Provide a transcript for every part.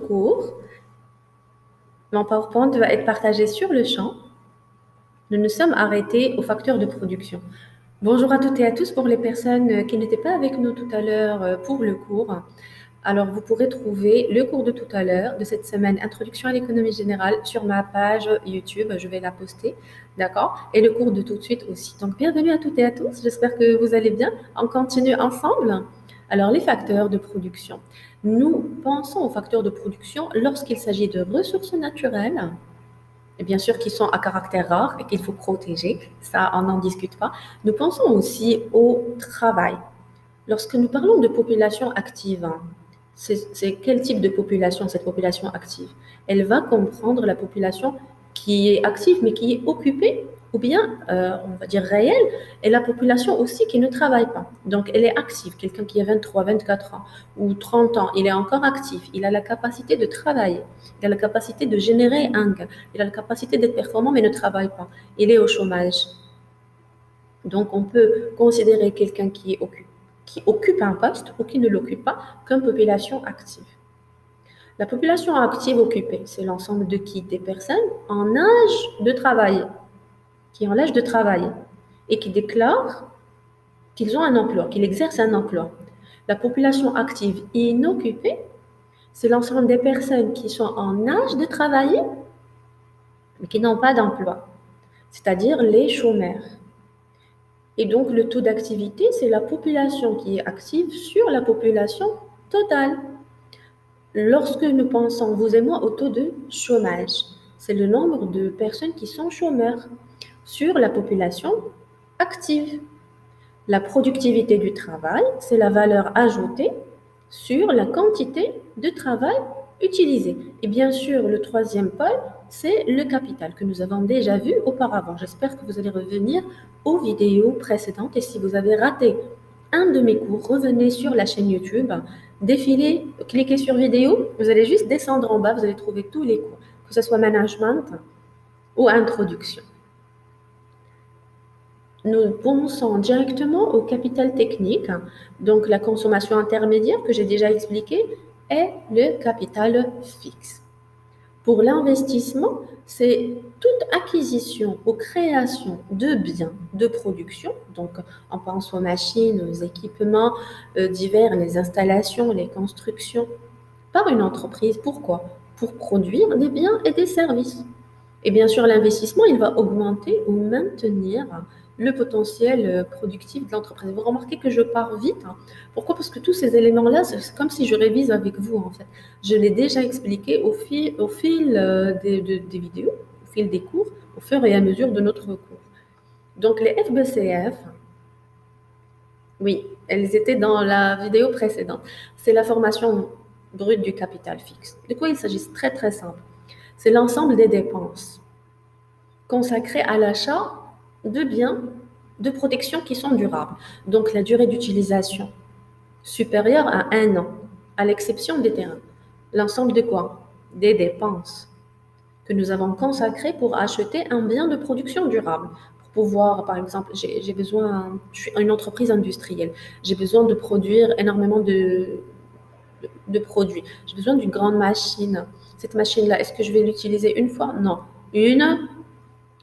cours, mon PowerPoint va être partagé sur le champ. Nous nous sommes arrêtés aux facteurs de production. Bonjour à toutes et à tous pour les personnes qui n'étaient pas avec nous tout à l'heure pour le cours. Alors, vous pourrez trouver le cours de tout à l'heure, de cette semaine, Introduction à l'économie générale, sur ma page YouTube. Je vais la poster, d'accord? Et le cours de tout de suite aussi. Donc, bienvenue à toutes et à tous. J'espère que vous allez bien. On continue ensemble. Alors, les facteurs de production. Nous pensons aux facteurs de production lorsqu'il s'agit de ressources naturelles, et bien sûr qui sont à caractère rare et qu'il faut protéger. Ça, on n'en discute pas. Nous pensons aussi au travail. Lorsque nous parlons de population active, c'est quel type de population, cette population active? Elle va comprendre la population qui est active mais qui est occupée, ou bien, on va dire réelle, et la population aussi qui ne travaille pas. Donc, elle est active. Quelqu'un qui a 23, 24 ans ou 30 ans, il est encore actif. Il a la capacité de travailler. Il a la capacité de générer un gain. Il a la capacité d'être performant mais ne travaille pas. Il est au chômage. Donc, on peut considérer quelqu'un qui occupe un poste ou qui ne l'occupe pas comme population active. La population active occupée, c'est l'ensemble de qui? Des personnes en âge de travailler, qui ont l'âge de travailler et qui déclarent qu'ils ont un emploi, qu'ils exercent un emploi. La population active inoccupée, c'est l'ensemble des personnes qui sont en âge de travailler mais qui n'ont pas d'emploi, c'est-à-dire les chômeurs. Et donc, le taux d'activité, c'est la population qui est active sur la population totale. Lorsque nous pensons, vous et moi, au taux de chômage, c'est le nombre de personnes qui sont chômeurs sur la population active. La productivité du travail, c'est la valeur ajoutée sur la quantité de travail utilisée. Et bien sûr, le troisième pôle, c'est le capital que nous avons déjà vu auparavant. J'espère que vous allez revenir aux vidéos précédentes et si vous avez raté un de mes cours, revenez sur la chaîne YouTube, défilez, cliquez sur vidéo, vous allez juste descendre en bas, vous allez trouver tous les cours, que ce soit management ou introduction. Nous pensons directement au capital technique, donc la consommation intermédiaire que j'ai déjà expliqué, et le capital fixe. Pour l'investissement, c'est toute acquisition ou création de biens de production, donc on pense aux machines, aux équipements divers, les installations, les constructions, par une entreprise. Pourquoi? Pour produire des biens et des services. Et bien sûr, l'investissement, il va augmenter ou maintenir le potentiel productif de l'entreprise. Vous remarquez que je pars vite, hein. Pourquoi? Parce que tous ces éléments-là, c'est comme si je révise avec vous, en fait. Je l'ai déjà expliqué au fil des vidéos, au fil des cours, au fur et à mesure de notre cours. Donc, les FBCF, oui, elles étaient dans la vidéo précédente. C'est la formation brute du capital fixe. De quoi il s'agit? C'est très, très simple. C'est l'ensemble des dépenses consacrées à l'achat de biens de protection qui sont durables. Donc, la durée d'utilisation supérieure à 1 an, à l'exception des terrains. L'ensemble de quoi? Des dépenses que nous avons consacrées pour acheter un bien de production durable. Pour pouvoir, par exemple, j'ai besoin, je suis une entreprise industrielle, j'ai besoin de produire énormément de produits. J'ai besoin d'une grande machine. Cette machine-là, est-ce que je vais l'utiliser une fois? Non. Une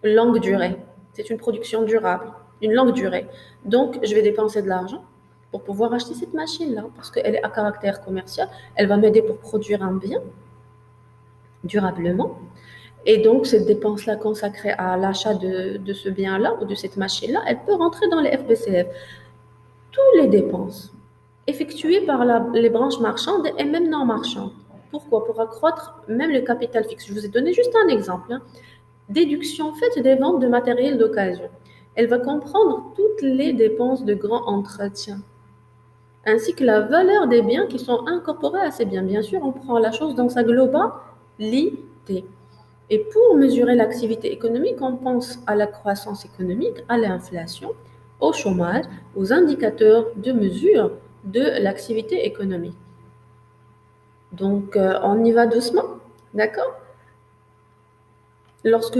longue durée. C'est une production durable, une longue durée. Donc, je vais dépenser de l'argent pour pouvoir acheter cette machine-là parce qu'elle est à caractère commercial. Elle va m'aider pour produire un bien durablement. Et donc, cette dépense-là consacrée à l'achat de ce bien-là ou de cette machine-là, elle peut rentrer dans les FBCF. Toutes les dépenses effectuées par les branches marchandes et même non marchandes. Pourquoi? Pour accroître même le capital fixe. Je vous ai donné juste un exemple, hein. Déduction faite des ventes de matériel d'occasion. Elle va comprendre toutes les dépenses de grand entretien, ainsi que la valeur des biens qui sont incorporés à ces biens. Bien sûr, on prend la chose dans sa globalité. Et pour mesurer l'activité économique, on pense à la croissance économique, à l'inflation, au chômage, aux indicateurs de mesure de l'activité économique. Donc, on y va doucement, d'accord? Lorsque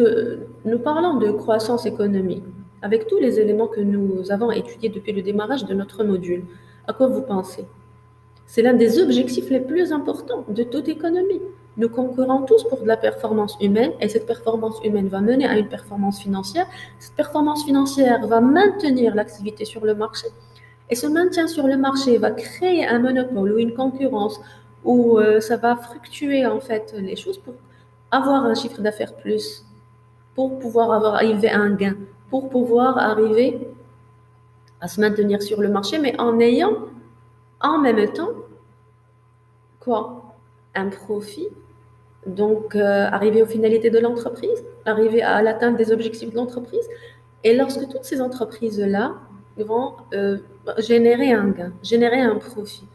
nous parlons de croissance économique, avec tous les éléments que nous avons étudiés depuis le démarrage de notre module, à quoi vous pensez? C'est l'un des objectifs les plus importants de toute économie. Nous concourons tous pour de la performance humaine et cette performance humaine va mener à une performance financière. Cette performance financière va maintenir l'activité sur le marché et ce maintien sur le marché va créer un monopole ou une concurrence où ça va fructuer en fait les choses pour avoir un chiffre d'affaires plus, pour pouvoir arriver à un gain, pour pouvoir arriver à se maintenir sur le marché, mais en ayant en même temps quoi? Un profit. Donc, arriver aux finalités de l'entreprise, arriver à l'atteinte des objectifs de l'entreprise. Et lorsque toutes ces entreprises-là vont générer un gain, générer un profit,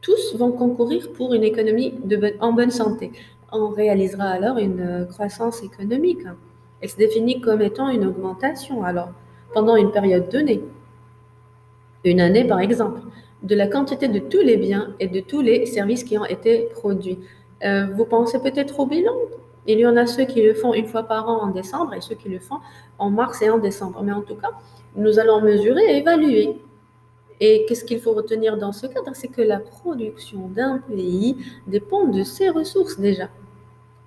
tous vont concourir pour une économie en bonne santé. On réalisera alors une croissance économique. Elle se définit comme étant une augmentation, alors, pendant une période donnée, une année par exemple, de la quantité de tous les biens et de tous les services qui ont été produits. Vous pensez peut-être au bilan. Il y en a ceux qui le font une fois par an en décembre et ceux qui le font en mars et en décembre. Mais en tout cas, nous allons mesurer et évaluer. Et qu'est-ce qu'il faut retenir dans ce cadre? C'est que la production d'un pays dépend de ses ressources déjà,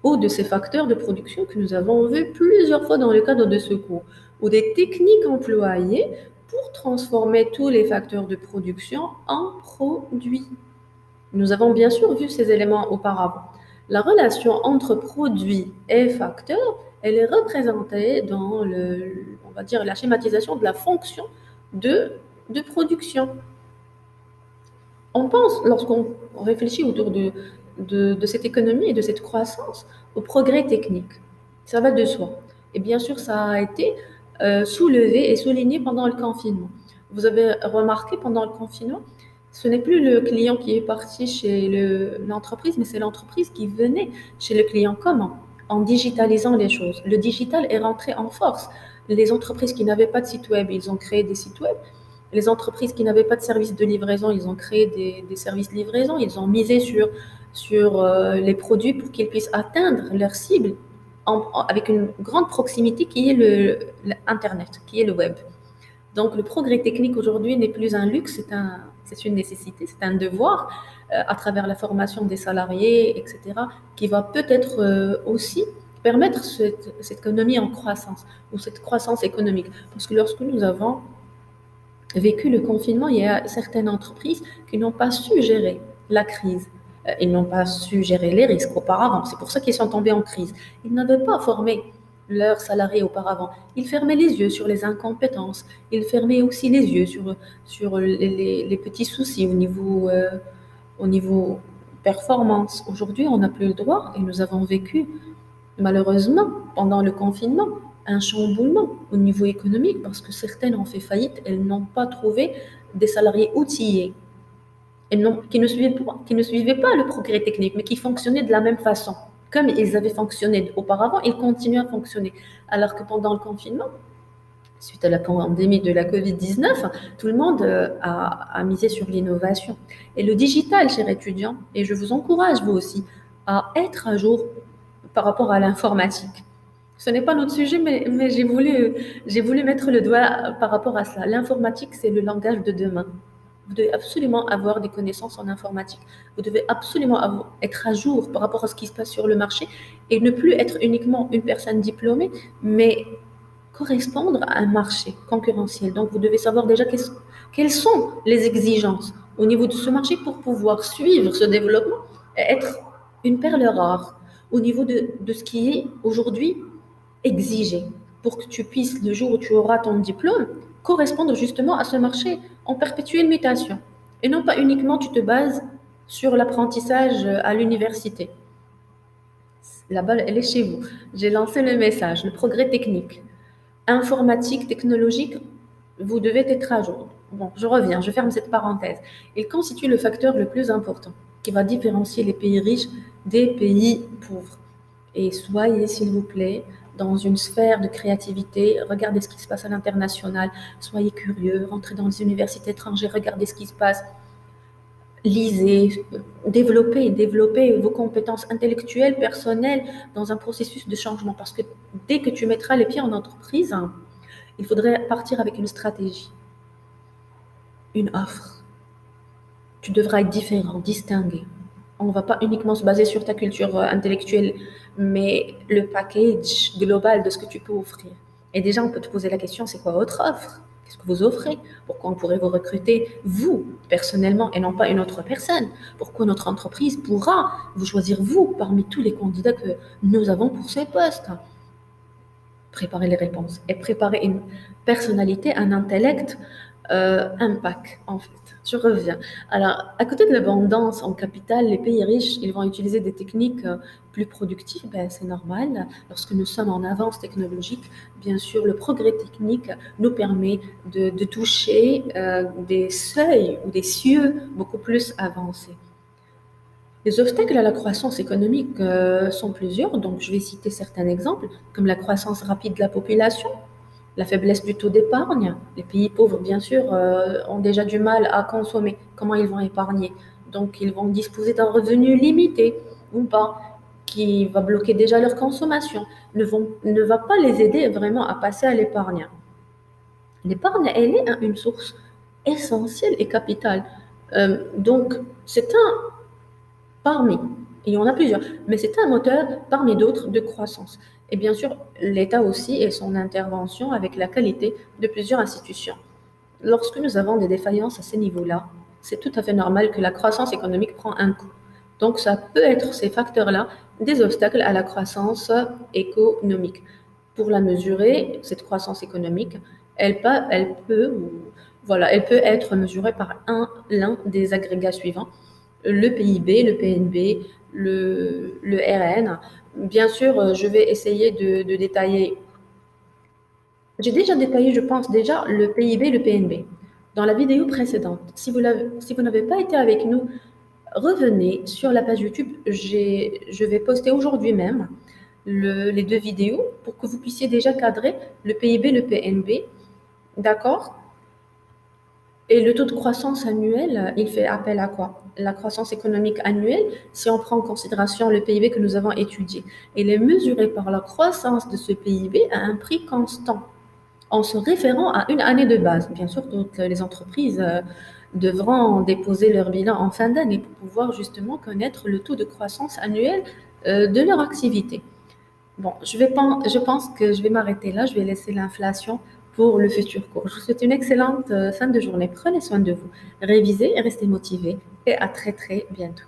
ou de ces facteurs de production que nous avons vus plusieurs fois dans le cadre de ce cours, ou des techniques employées pour transformer tous les facteurs de production en produits. Nous avons bien sûr vu ces éléments auparavant. La relation entre produit et facteur, elle est représentée dans on va dire, la schématisation de la fonction de, de production. On pense, lorsqu'on réfléchit autour de cette économie et de cette croissance, au progrès technique. Ça va de soi. Et bien sûr, ça a été soulevé et souligné pendant le confinement. Vous avez remarqué pendant le confinement, ce n'est plus le client qui est parti chez l'entreprise, mais c'est l'entreprise qui venait chez le client. Comment? En digitalisant les choses. Le digital est rentré en force. Les entreprises qui n'avaient pas de site web, ils ont créé des sites web. Les entreprises qui n'avaient pas de service de livraison, ils ont créé des services de livraison, ils ont misé sur les produits pour qu'ils puissent atteindre leur cible avec une grande proximité qui est l'Internet, qui est le web. Donc le progrès technique aujourd'hui n'est plus un luxe, c'est une nécessité, c'est un devoir à travers la formation des salariés, etc., qui va peut-être aussi permettre cette économie en croissance ou cette croissance économique. Parce que lorsque nous avons vécu le confinement, il y a certaines entreprises qui n'ont pas su gérer la crise. Ils n'ont pas su gérer les risques auparavant. C'est pour ça qu'ils sont tombés en crise. Ils n'avaient pas formé leurs salariés auparavant. Ils fermaient les yeux sur les incompétences. Ils fermaient aussi les yeux sur les petits soucis au niveau performance. Aujourd'hui, on n'a plus le droit et nous avons vécu malheureusement, pendant le confinement, un chamboulement au niveau économique parce que certaines ont fait faillite, elles n'ont pas trouvé des salariés outillés, qui ne suivaient pas le progrès technique, mais qui fonctionnaient de la même façon. Comme ils avaient fonctionné auparavant, ils continuent à fonctionner. Alors que pendant le confinement, suite à la pandémie de la Covid-19, tout le monde a misé sur l'innovation. Et le digital, chers étudiants, et je vous encourage, vous aussi, à être à jour par rapport à l'informatique. Ce n'est pas notre sujet, mais j'ai voulu mettre le doigt par rapport à cela. L'informatique, c'est le langage de demain. Vous devez absolument avoir des connaissances en informatique. Vous devez absolument être à jour par rapport à ce qui se passe sur le marché et ne plus être uniquement une personne diplômée, mais correspondre à un marché concurrentiel. Donc, vous devez savoir déjà quelles sont les exigences au niveau de ce marché pour pouvoir suivre ce développement et être une perle rare au niveau de ce qui est aujourd'hui exigé pour que tu puisses, le jour où tu auras ton diplôme, correspondre justement à ce marché en perpétuelle mutation. Et non pas uniquement tu te bases sur l'apprentissage à l'université. La balle, elle est chez vous. J'ai lancé le message, le progrès technique, informatique, technologique, vous devez être à jour. Bon, je reviens, je ferme cette parenthèse. Il constitue le facteur le plus important qui va différencier les pays riches des pays pauvres. Et soyez, s'il vous plaît, dans une sphère de créativité, regardez ce qui se passe à l'international, soyez curieux, rentrez dans les universités étrangères, regardez ce qui se passe, lisez, développez vos compétences intellectuelles, personnelles dans un processus de changement. Parce que dès que tu mettras les pieds en entreprise, il faudrait partir avec une stratégie, une offre. Tu devras être différent, distingué. On ne va pas uniquement se baser sur ta culture intellectuelle, mais le package global de ce que tu peux offrir. Et déjà, on peut te poser la question, c'est quoi votre offre? Qu'est-ce que vous offrez? Pourquoi on pourrait vous recruter, vous, personnellement, et non pas une autre personne? Pourquoi notre entreprise pourra vous choisir, vous, parmi tous les candidats que nous avons pour ces postes? Préparer les réponses et préparer une personnalité, un intellect, un pack, en fait. Je reviens. Alors, à côté de l'abondance en capital, les pays riches, ils vont utiliser des techniques plus productives. Ben, c'est normal. Lorsque nous sommes en avance technologique, bien sûr, le progrès technique nous permet de toucher des seuils ou des cieux beaucoup plus avancés. Les obstacles à la croissance économique sont plusieurs, donc je vais citer certains exemples, comme la croissance rapide de la population, la faiblesse du taux d'épargne. Les pays pauvres, bien sûr, ont déjà du mal à consommer. Comment ils vont épargner? Donc, ils vont disposer d'un revenu limité ou pas, qui va bloquer déjà leur consommation, ne va pas les aider vraiment à passer à l'épargne. L'épargne, elle est une source essentielle et capitale. Donc, c'est un parmi, il y en a plusieurs, mais c'est un moteur parmi d'autres de croissance. Et bien sûr, l'État aussi et son intervention avec la qualité de plusieurs institutions. Lorsque nous avons des défaillances à ces niveaux-là, c'est tout à fait normal que la croissance économique prend un coup. Donc, ça peut être ces facteurs-là des obstacles à la croissance économique. Pour la mesurer, cette croissance économique, elle peut être mesurée par l'un des agrégats suivants: le PIB, le PNB, le RN. Bien sûr, je vais essayer de détailler. J'ai déjà détaillé, je pense, déjà le PIB, le PNB dans la vidéo précédente. Si vous n'avez pas été avec nous, revenez sur la page YouTube. Je vais poster aujourd'hui même les deux vidéos pour que vous puissiez déjà cadrer le PIB, le PNB. D'accord? Et le taux de croissance annuel, il fait appel à quoi? La croissance économique annuelle, si on prend en considération le PIB que nous avons étudié, il est mesuré par la croissance de ce PIB à un prix constant, en se référant à une année de base. Bien sûr, toutes les entreprises devront déposer leur bilan en fin d'année pour pouvoir justement connaître le taux de croissance annuel de leur activité. Bon, je pense que je vais m'arrêter là. Je vais laisser l'inflation pour le futur cours. Je vous souhaite une excellente fin de journée. Prenez soin de vous. Révisez et restez motivés. Et à très très bientôt.